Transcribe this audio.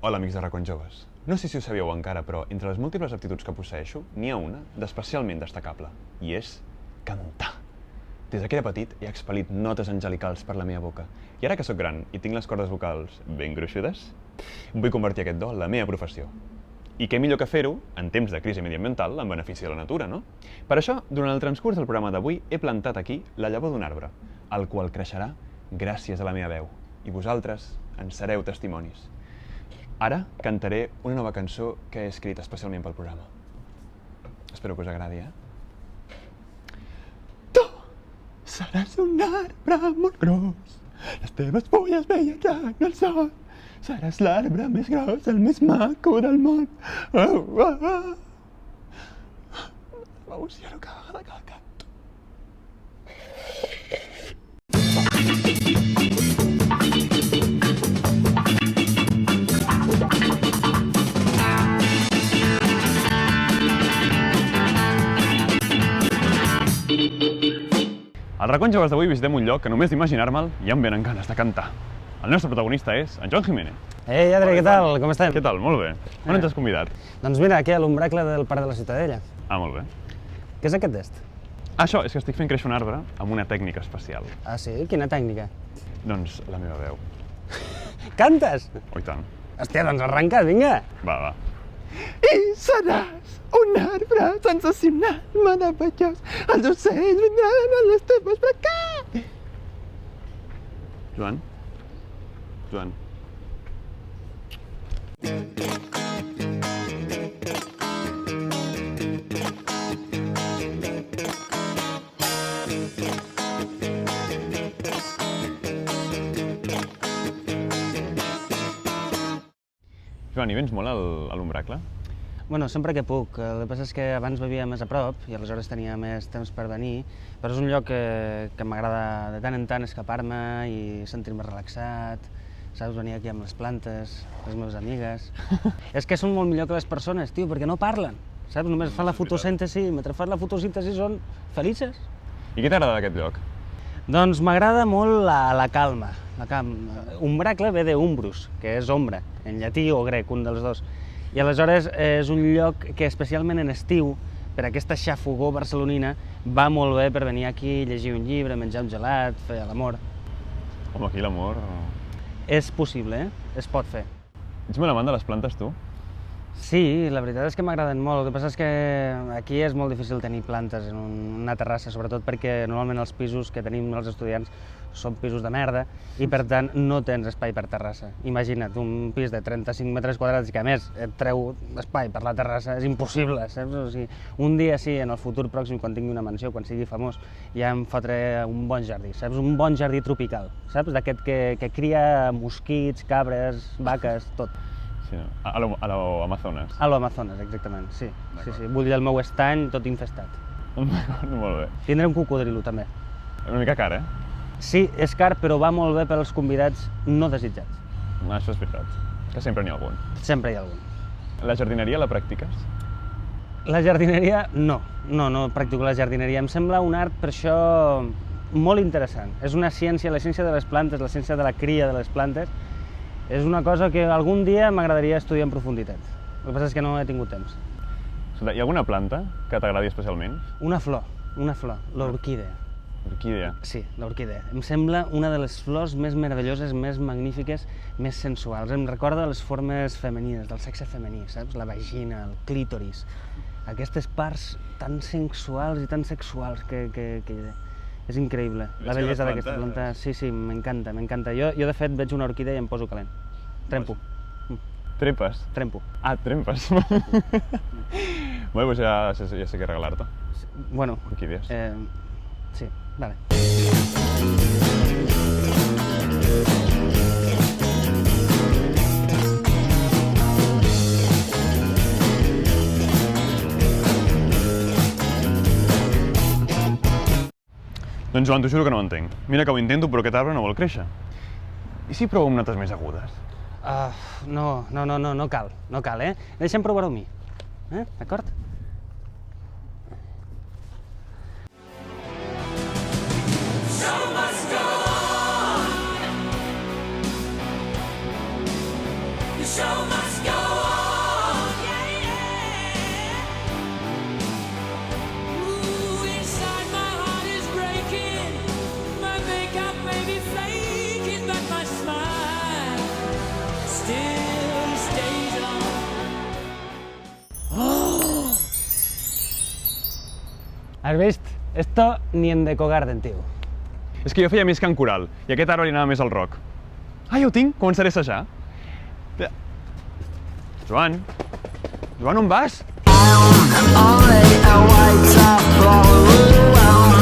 Hola, amics de Racons Joves. No sé si ho sabíeu encara, però entre les múltiples aptituds que posseeixo, n'hi ha una d'especialment destacable, i és cantar. Des que era petit he expel·lit notes angelicals per la meva boca, i ara que sóc gran i tinc les cordes vocals ben gruixudes, vull convertir aquest do en la meva professió. I què millor que fer-ho, en temps de crisi mediambiental, en benefici de la natura, no? Per això, durant el transcurs del programa d'avui, he plantat aquí la llavor d'un arbre, el qual creixerà gràcies a la meva veu, i vosaltres en sereu testimonis. Ara cantaré una nova cançó que he escrit especialment pel programa. Espero que us agradi, Tu seràs un arbre molt gros, les teves fulles veieran el sol. Seràs l'arbre més gros, el més maco del món. M'emociono cada vegada que la canto. Als Racons Joves d'avui visitem un lloc que només d'imaginar-me'l ja em venen ganes de cantar. El nostre protagonista és en Joan Jiménez. Ei, Adri, què tal? Com estem? Què tal? Molt bé. On ens has convidat? Doncs mira, aquí a l'ombracle del Parc de la Ciutadella. Ah, molt bé. Què és aquest d'est? Això, és que estic fent créixer un arbre amb una tècnica especial. Ah, sí? Quina tècnica? Doncs la meva veu. Cantes? Oh, i tant. Hòstia, doncs arrenca, vinga! Va. I seràs un arbre sensacional, meravellós. Els ocells vindran a les teves branques. Joan? Joan, hi vens molt a l'ombracle? Bueno, sempre que puc. El que passa és que abans vivia més a prop i aleshores tenia més temps per venir, però és un lloc que m'agrada de tant en tant escapar-me i sentir-me relaxat, saps? Venir aquí amb les plantes, les meves amigues... És que són molt millor que les persones, tio, perquè no parlen, saps? Només fan la fotosíntesi i mentre fan la fotosíntesi són felices. I què t'agrada d'aquest lloc? Doncs m'agrada molt la calma. Umbracle ve de umbrus, que és ombra, en llatí o grec, un dels dos. I aleshores és un lloc que especialment en estiu, per aquesta xafogor barcelonina, va molt bé per venir aquí, llegir un llibre, menjar un gelat, fer l'amor. Home, aquí l'amor... És possible, es pot fer. Ets molt amant de les plantes, tu? Sí, la veritat és que m'agraden molt. El que passa és que aquí és molt difícil tenir plantes en una terrassa, sobretot perquè normalment els pisos que tenim els estudiants són pisos de merda i per tant no tens espai per terrassa. Imagina't, un pis de 35 metres quadrats que a més et treu espai per la terrassa, és impossible, saps? O sigui, un dia sí, en el futur pròxim, quan tingui una mansió, quan sigui famós, ja em fotré un bon jardí, saps? Un bon jardí tropical, saps? D'aquest que cria mosquits, cabres, vaques, tot. Sí, a l'Amazones. A l'Amazones, exactament, sí. Vull dir el meu estany tot infestat. D'acord, molt bé. Tindré un cocodrilo, també. Una mica car, Sí, és car, però va molt bé per als convidats no desitjats. Això és veritat, que sempre n'hi ha algun. Sempre hi ha algun. La jardineria la practiques? La jardineria, no practico la jardineria. Em sembla un art, per això, molt interessant. És una ciència, la ciència de les plantes, la ciència de la cria de les plantes, és una cosa que algun dia m'agradaria estudiar en profunditat. El que passa és que no he tingut temps. Escolta, hi ha alguna planta que t'agradi especialment? Una flor, l'orquídea. Orquídea? Sí, l'orquídea. Em sembla una de les flors més meravelloses, més magnífiques, més sensuals. Em recorda les formes femenines, del sexe femení, saps? La vagina, el clítoris. Aquestes parts tan sensuals i tan sexuals que és increïble. La bellesa d'aquesta planta, sí, m'encanta. Jo, de fet, veig una orquídea i em poso calent. Trempo. Trempes? Trempo. Ah, trempes. Bé, doncs ja sé què regalar-te. Bueno. Orquídees. Sí, vale. Doncs Joan, t'ho juro que no ho entenc. Mira que ho intento, però aquest arbre no vol créixer. I si provo amb notes més agudes? No cal, Deixa'm provar-ho a mi, d'acord? show must go on. Yeah, yeah. Ooh, inside my heart is breaking. My makeup may be faking, but my smile still stays on. Has vist? Esto ni en Deco Garden, tio. És que jo feia més cant coral, i aquest arbre li anava més al rock. Ah, ja ho tinc, començaré a assajar. Joan? Joan, on vas? Only a white top flower.